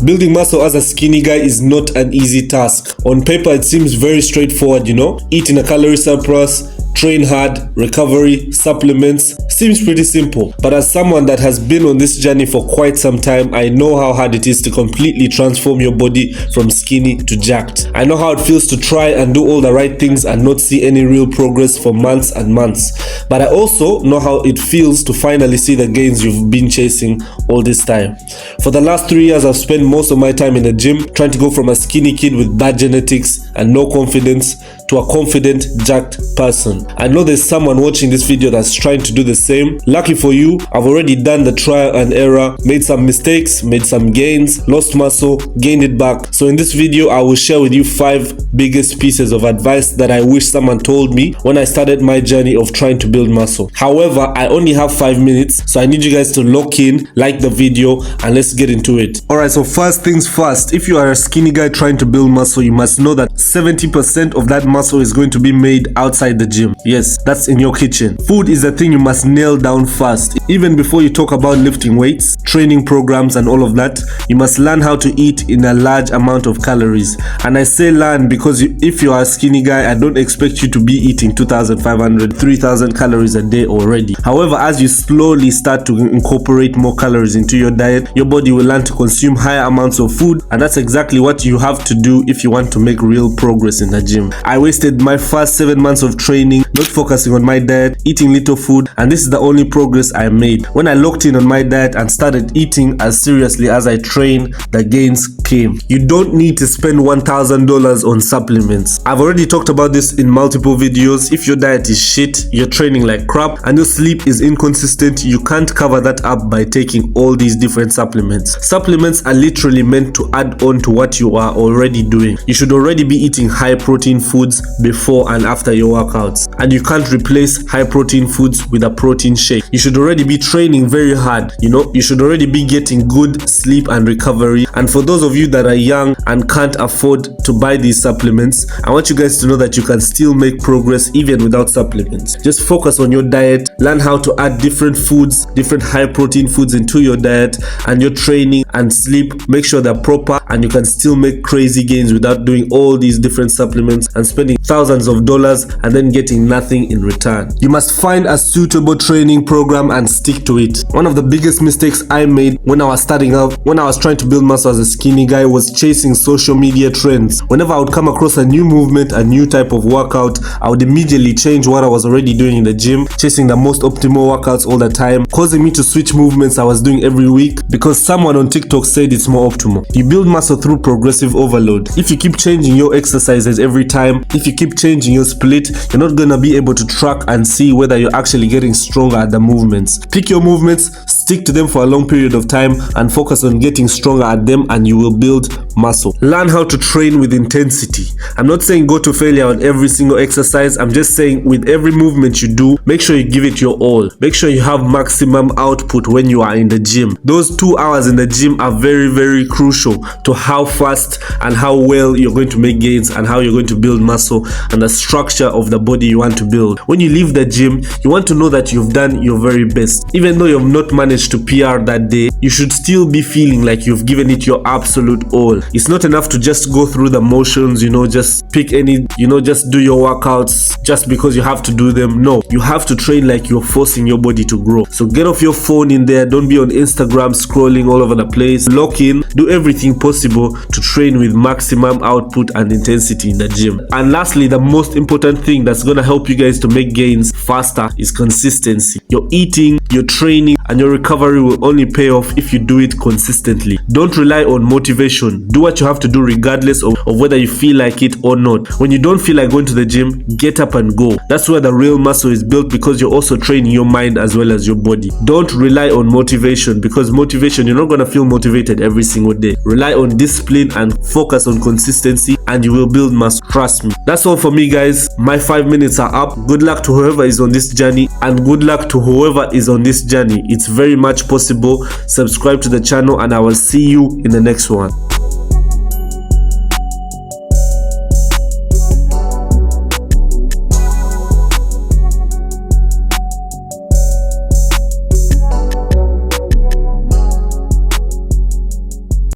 Building muscle as a skinny guy is not an easy task. On paper, it seems very straightforward, Eat in a calorie surplus, train hard, recovery, supplements. Seems pretty simple. But as someone that has been on this journey for quite some time, I know how hard it is to completely transform your body from skinny to jacked. I know how it feels to try and do all the right things and not see any real progress for months and months. But I also know how it feels to finally see the gains you've been chasing all this time. For the last 3 years, I've spent most of my time in the gym trying to go from a skinny kid with bad genetics and no confidence to a confident, jacked person. I know there's someone watching this video that's trying to do the same. Lucky for you, I've already done the trial and error, made some mistakes, made some gains, lost muscle, gained it back. So in this video, I will share with you 5 biggest pieces of advice that I wish someone told me when I started my journey of trying to build muscle. However, I only have 5 minutes, so I need you guys to lock in, like the video, and let's get into it. Alright, so first things first, if you are a skinny guy trying to build muscle, you must know that 70% of that muscle is going to be made outside the gym. Yes, that's in your kitchen. Food is the thing you must nail down first. Even before you talk about lifting weights, training programs and all of that, you must learn how to eat in a large amount of calories. And I say learn because if you are a skinny guy, I don't expect you to be eating 2,500, 3,000 calories a day already. However, as you slowly start to incorporate more calories into your diet, your body will learn to consume higher amounts of food, and that's exactly what you have to do if you want to make real progress in the gym. I wasted my first 7 months of training not focusing on my diet, eating little food, and this is the only progress I made. When I locked in on my diet and started eating as seriously as I trained, the gains came. You don't need to spend $1,000 on supplements. I've already talked about this in multiple videos. If your diet is shit, you're training like crap, and your sleep is inconsistent, you can't cover that up by taking all these different supplements. Supplements are literally meant to add on to what you are already doing. You should already be eating high protein foods before and after your workouts, and you can't replace high protein foods with a protein shake. You should already be training very hard, you should already be getting good sleep and recovery. And for those of you that are young and can't afford to buy these supplements, I want you guys to know that you can still make progress even without supplements. Just focus on your diet, learn how to add different foods, different high protein foods into your diet, and your training and sleep, make sure they're proper, and you can still make crazy gains without doing all these different supplements and spending thousands of dollars and then getting nothing in return. You must find a suitable training program and stick to it. One of the biggest mistakes I made when I was starting out, when I was trying to build muscle as a skinny guy, was chasing social media trends. Whenever I would come across a new movement, a new type of workout, I would immediately change what I was already doing in the gym, chasing the most optimal workouts all the time, causing me to switch movements I was doing every week because someone on TikTok said it's more optimal. You build muscle through progressive overload. If you keep changing your exercises every time, if you keep changing your split, you're not gonna be able to track and see whether you're actually getting stronger at the movements. Pick your movements, stick to them for a long period of time, and focus on getting stronger at them, and you will build muscle. Learn how to train with intensity. I'm not saying go to failure on every single exercise. I'm just saying with every movement you do, make sure you give it your all. Make sure you have maximum output when you are in the gym. Those 2 hours in the gym are very, very crucial to how fast and how well you're going to make gains and how you're going to build muscle and the structure of the body you want to build. When you leave the gym, you want to know that you've done your very best. Even though you've not managed to PR that day, you should still be feeling like you've given it your absolute all. It's not enough to just go through the motions, just pick any, just do your workouts just because you have to do them. No, you have to train like you're forcing your body to grow. So get off your phone in there. Don't be on Instagram scrolling all over the place. Lock in, do everything possible to train with maximum output and intensity in the gym. And lastly, the most important thing that's going to help you guys to make gains faster is consistency. Your eating, your training, and your recovery will only pay off if you do it consistently. Don't rely on motivation. Do what you have to do regardless of whether you feel like it or not. When you don't feel like going to the gym, get up and go. That's where the real muscle is built, because you're also training your mind as well as your body. Don't rely on motivation, because motivation, you're not going to feel motivated every single day. Rely on discipline and focus on consistency, and you will build muscle. Trust me. That's all for me, guys. My 5 minutes are up. Good luck to whoever is on this journey, and good luck to whoever is on this journey. It's very much possible. Subscribe to the channel, and I will see you in the next one.